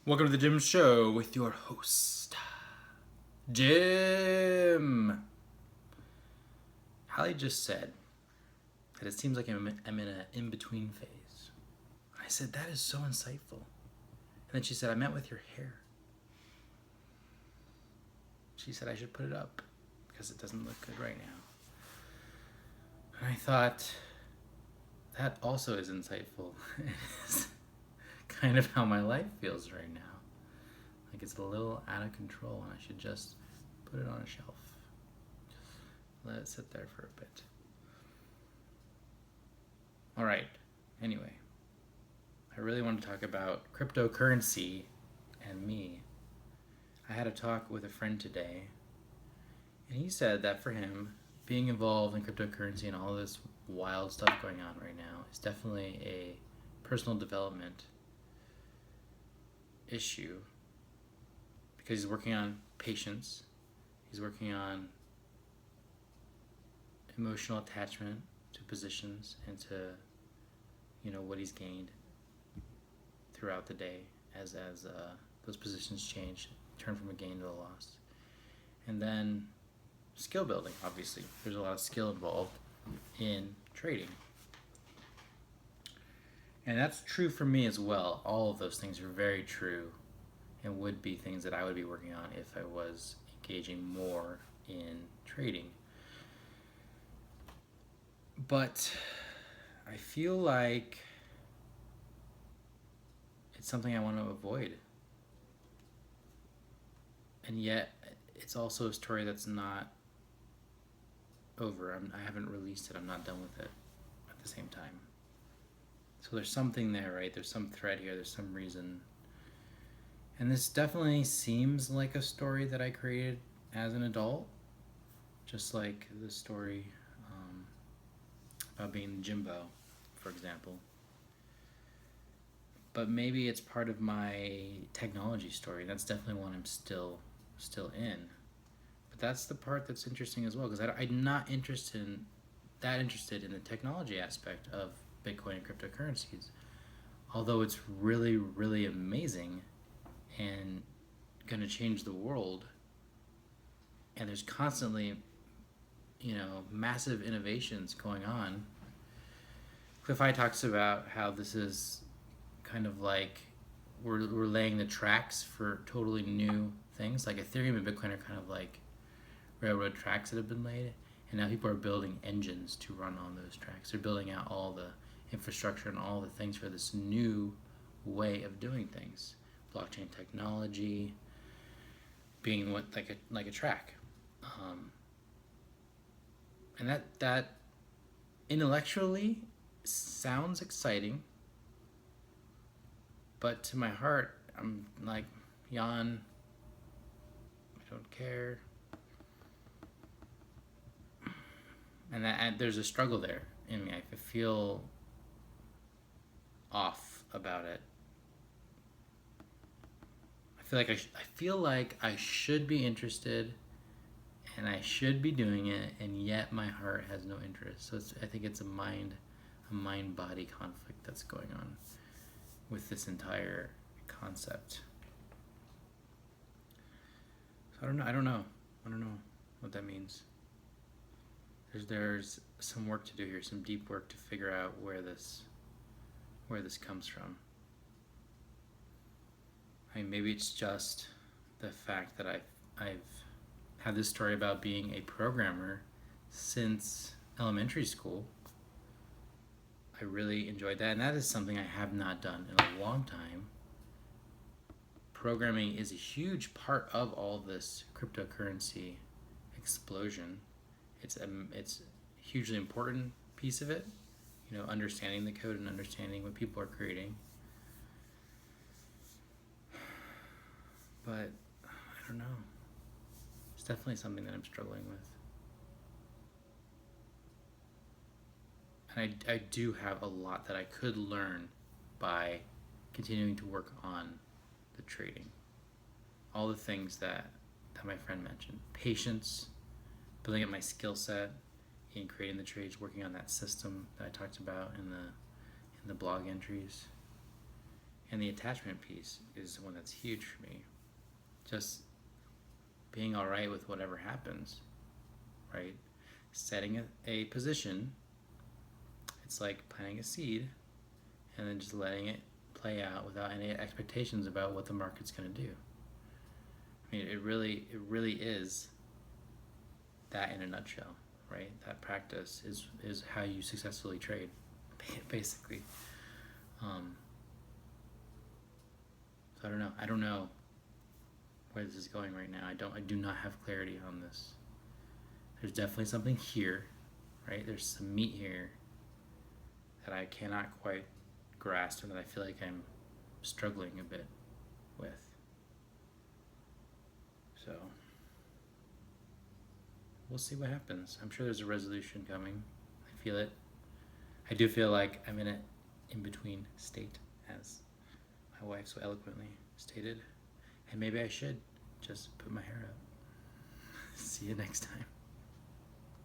Welcome to the Jim Show with your host, Jim. Hallie just said that it seems like I'm in an in-between phase. I said, that is so insightful. And then she said, I meant with your hair. She said I should put it up because it doesn't look good right now. And I thought, that also is insightful. It's kind of how my life feels right now. Like it's a little out of control and I should just put it on a shelf. Let it sit there for a bit. All right, anyway, I really want to talk about cryptocurrency and me. I had a talk with a friend today, and he said that for him, being involved in cryptocurrency and all this wild stuff going on right now is definitely a personal development issue because he's working on patience, he's working on emotional attachment to positions and to what he's gained throughout the day as those positions change, turn from a gain to a loss. And then skill building, obviously there's a lot of skill involved in trading, and that's true for me as well. All of those things are very true and would be things that I would be working on if I was engaging more in trading. But I feel like it's something I want to avoid. And yet, it's also a story that's not over. I haven't released it. I'm not done with it at the same time. So there's something there, right? There's some thread here. There's some reason. And this definitely seems like a story that I created as an adult. Just like the story about being Jimbo, for example. But maybe it's part of my technology story. That's definitely one I'm still in. But that's the part that's interesting as well, because I'm not interested in the technology aspect of Bitcoin and cryptocurrencies. Although it's really, really amazing and going to change the world, and there's constantly massive innovations going on. Cliff High talks about how this is kind of like we're laying the tracks for totally new things. Like Ethereum and Bitcoin are kind of like railroad tracks that have been laid, and now people are building engines to run on those tracks. They're building out all the infrastructure and all the things for this new way of doing things. Blockchain technology being like a track. And that intellectually sounds exciting, but to my heart, I'm like, yawn, I don't care. And there's a struggle there in me. I feel off about it. I feel like I should be interested and I should be doing it, and yet my heart has no interest. So I think it's a mind-body conflict that's going on with this entire concept. So I don't know what that means. There's some work to do here, some deep work to figure out where this comes from. I mean, maybe it's just the fact that I've had this story about being a programmer since elementary school. I really enjoyed that, and that is something I have not done in a long time. Programming is a huge part of all this cryptocurrency explosion. It's a hugely important piece of it, understanding the code and understanding what people are creating. But I don't know. It's definitely something that I'm struggling with. And I do have a lot that I could learn by continuing to work on the trading. All the things that my friend mentioned. Patience, building up my skill set in creating the trades, working on that system that I talked about in the blog entries. And the attachment piece is one that's huge for me. Just being all right with whatever happens, right? Setting a position, it's like planting a seed and then just letting it play out without any expectations about what the market's going to do. I mean, it really is that in a nutshell, right? That practice is how you successfully trade, basically. So I don't know where this is going right now. I do not have clarity on this. There's definitely something here, right? There's some meat here that I cannot quite grasp and that I feel like I'm struggling a bit with. So we'll see what happens. I'm sure there's a resolution coming. I feel it. I do feel like I'm in an in-between state, as my wife so eloquently stated. And maybe I should just put my hair up. See you next time.